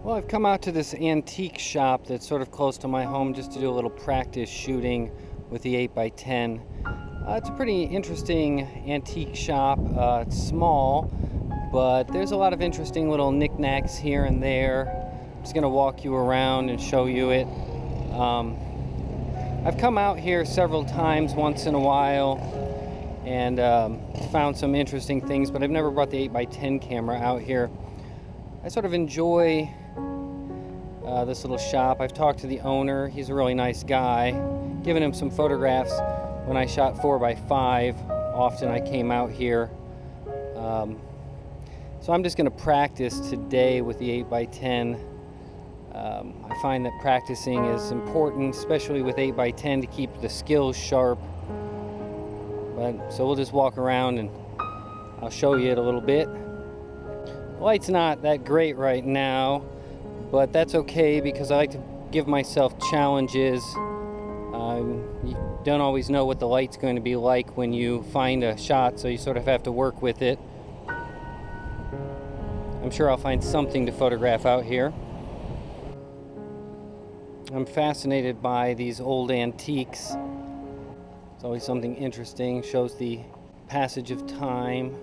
Well, I've come out to this antique shop that's sort of close to my home just to do a little practice shooting with the 8x10. It's a pretty interesting antique shop. It's small, but there's a lot of interesting little knickknacks here and there. I'm just going to walk you around and show you it. I've come out here several times once in a while and found some interesting things, but I've never brought the 8x10 camera out here. I sort of enjoy this little shop. I've talked to the owner. He's a really nice guy. Given him some photographs when I shot 4x5. Often I came out here. So I'm just going to practice today with the 8x10. I find that practicing is important, especially with 8x10, to keep the skills sharp. So we'll just walk around and I'll show you it a little bit. The light's not that great right now, but that's okay because I like to give myself challenges. You don't always know what the light's going to be like when you find a shot, so you sort of have to work with it. I'm sure I'll find something to photograph out here. I'm fascinated by these old antiques. It's always something interesting. Shows the passage of time.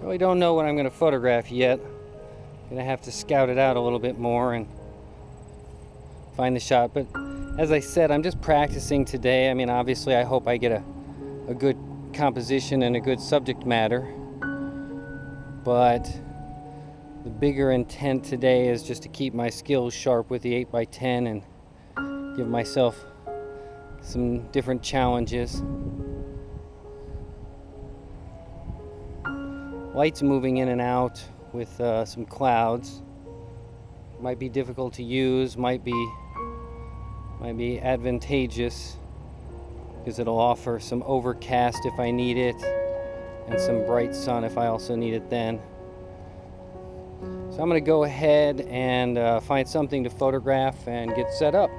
Really don't know what I'm going to photograph yet. I'm going to have to scout it out a little bit more and find the shot. But as I said, I'm just practicing today. I mean, obviously I hope I get a good composition and a good subject matter. But the bigger intent today is just to keep my skills sharp with the 8x10 and give myself some different challenges. Lights moving in and out with some clouds. Might be difficult to use, might be advantageous because it'll offer some overcast if I need it and some bright sun if I also need it then. So I'm going to go ahead and find something to photograph and get set up.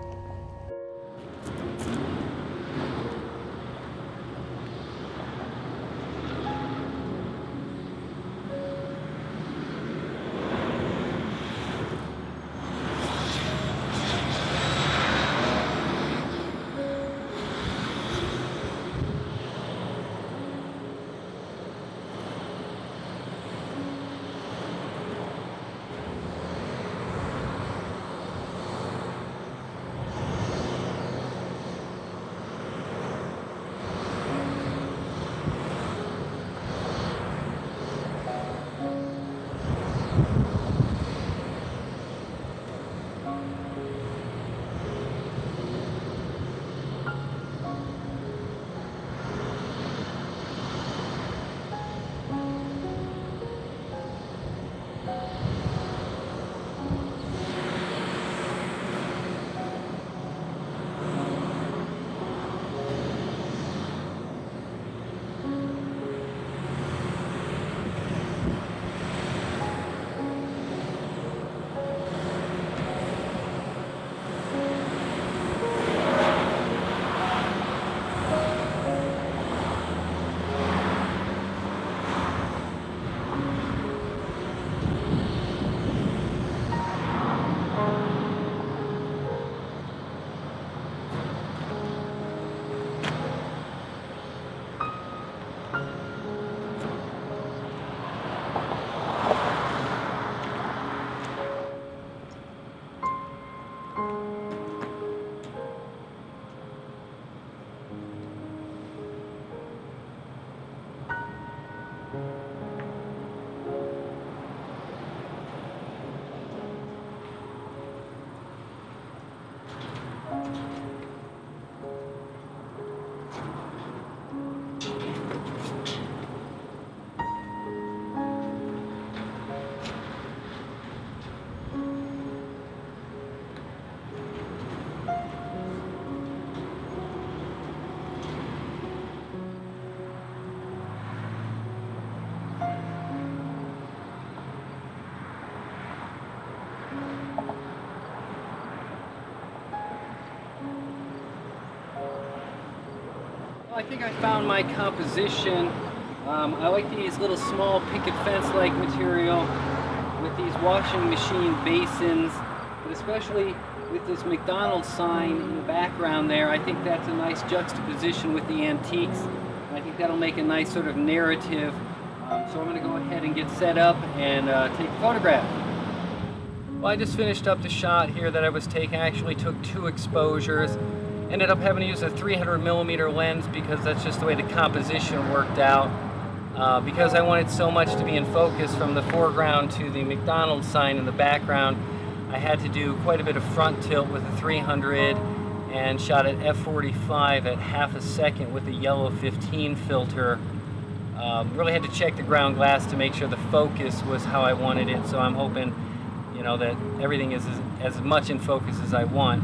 I think I found my composition. I like these little small picket fence-like material with these washing machine basins, but especially with this McDonald's sign in the background there. I think that's a nice juxtaposition with the antiques. I think that'll make a nice sort of narrative. So I'm going to go ahead and get set up and take a photograph. Well, I just finished up the shot here that I was taking. I actually took 2 exposures. Ended up having to use a 300mm lens because that's just the way the composition worked out. Because I wanted so much to be in focus from the foreground to the McDonald's sign in the background, I had to do quite a bit of front tilt with a 300 and shot at f/45 at half a second with a yellow 15 filter. Really had to check the ground glass to make sure the focus was how I wanted it, so I'm hoping, you know, that everything is as much in focus as I want.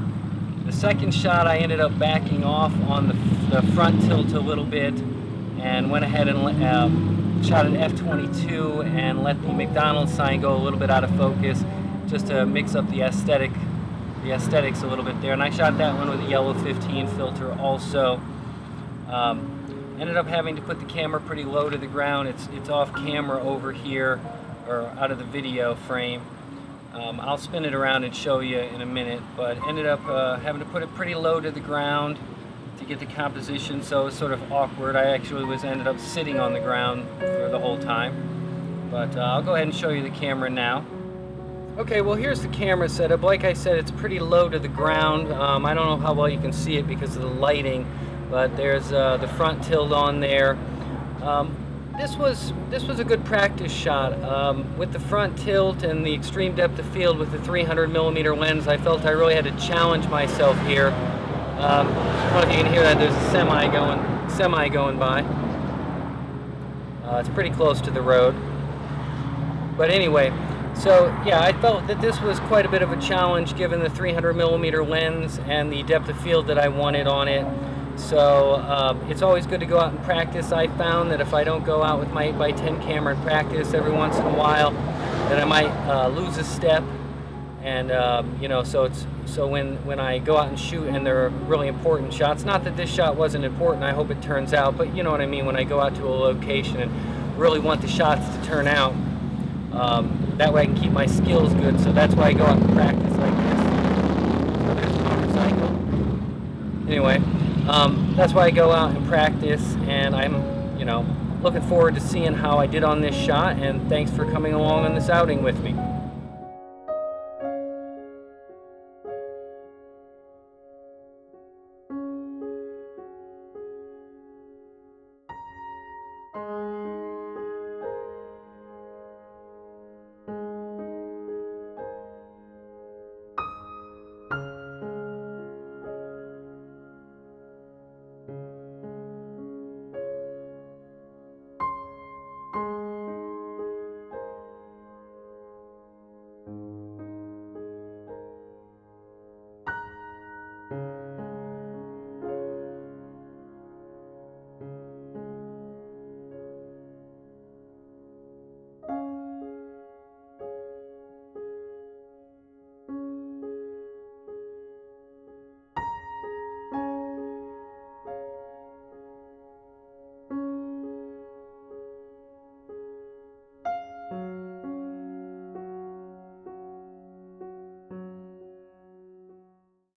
The second shot, I ended up backing off on the front tilt a little bit and went ahead and shot at f/22 and let the McDonald's sign go a little bit out of focus just to mix up the aesthetics a little bit there. And I shot that one with a yellow 15 filter also. Ended up having to put the camera pretty low to the ground. It's off camera over here, or out of the video frame. I'll spin it around and show you in a minute, but ended up having to put it pretty low to the ground to get the composition, so it's sort of awkward. I actually ended up sitting on the ground for the whole time, but I'll go ahead and show you the camera now. Okay, well, here's the camera setup. Like I said, it's pretty low to the ground. I don't know how well you can see it because of the lighting, but there's the front tilt on there. This was a good practice shot. With the front tilt and the extreme depth of field with the 300mm lens, I felt I really had to challenge myself here. I don't know if you can hear that. There's a semi going by. It's pretty close to the road. But anyway, so yeah, I felt that this was quite a bit of a challenge given the 300mm lens and the depth of field that I wanted on it. So it's always good to go out and practice. I found that if I don't go out with my 8x10 camera and practice every once in a while, that I might lose a step. And you know, so when I go out and shoot and they're really important shots, not that this shot wasn't important, I hope it turns out, but you know what I mean, when I go out to a location and really want the shots to turn out, that way I can keep my skills good. So that's why I go out and practice like this. So there's a motorcycle. Anyway. That's why I go out and practice, and I'm, you know, looking forward to seeing how I did on this shot, and thanks for coming along on this outing with me.